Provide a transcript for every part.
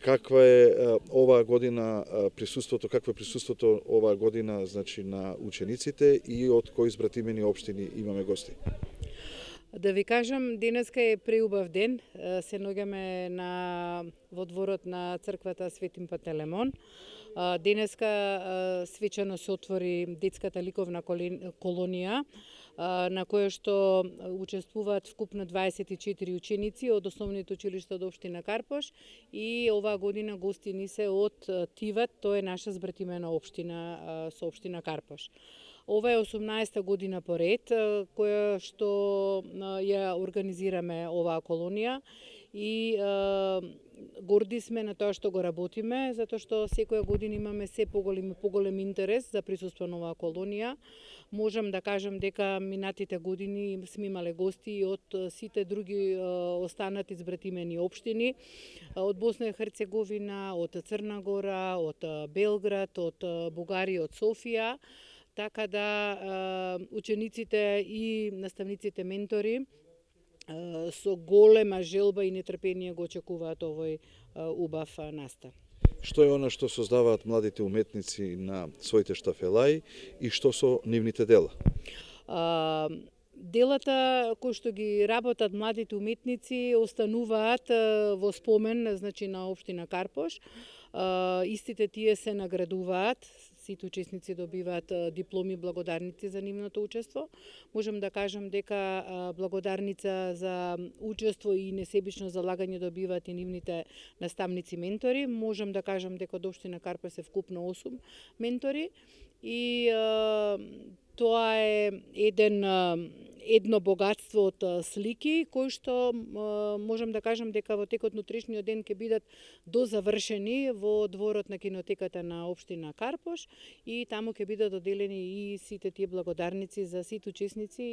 Каква е оваа година присуството, какво е присуството оваа година, значи, на учениците и од кои избратимени општини имаме гости? Да ви кажам, денеска е преубав ден. Се наоѓаме во дворот на црквата Свети Пантелеймон. Денеска свечано се отвори детската ликовна колонија, на која што учествуваат вкупно 24 ученици од основните училишта од општина Карпош и оваа година гости ни се од Тиват, тоа е наша збратимена општина со општина Карпош. Ова е 18-та година поред која што ја организираме оваа колонија и горди сме на тоа што го работиме, затоа што секоја година имаме се поголем интерес за присуство на оваа колонија. Можам да кажам дека минатите години сме имале гости од сите други останати збратимени општини, од Босна и Херцеговина, од Црна Гора, од Белград, од Бугарија, од Софија. Така да учениците и наставниците ментори со голема желба и нетрпение го очекуваат овој убав настан. Што е она што создаваат младите уметници на своите штафелаи и што со нивните дела? Делата кои што ги работат младите уметници остануваат во спомен, значи, на општина Карпош. Истите тие се наградуваат, сите учесници добиваат дипломи и благодарници за нивното учество. Можам да кажам дека благодарница за учество и несебично залагање добиваат и нивните наставници ментори. Можам да кажам дека од општина Карпош се вкупно 8 ментори и тоа е едно богатство од слики кои што можам да кажам дека во текот на утрешниот ден ќе бидат дозавршени во дворот на кинотеката на општина Карпош и таму ќе бидат доделени и сите тие благодарници за сите учесници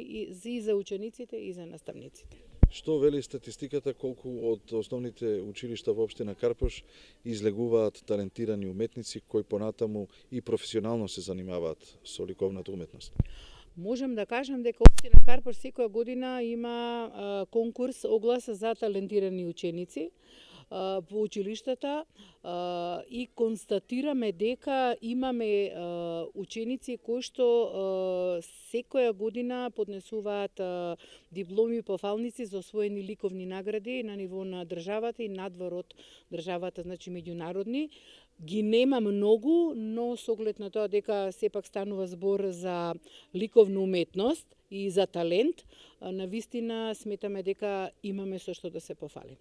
и за учениците и за наставниците. Што вели статистиката, колку од основните училишта во општина Карпош излегуваат талентирани уметници кои понатаму и професионално се занимаваат со ликовната уметност? Можам да кажам дека општина Карпош секоја година има конкурс оглас за талентирани ученици во училиштата и констатираме дека имаме ученици кои што секоја година поднесуваат дипломи и пофалници за освоени ликовни награди на ниво на државата и надвор од државата, значи меѓународни. Ги нема многу, но со оглед на тоа дека сепак станува збор за ликовна уметност и за талент, навистина сметаме дека имаме со што да се пофалиме.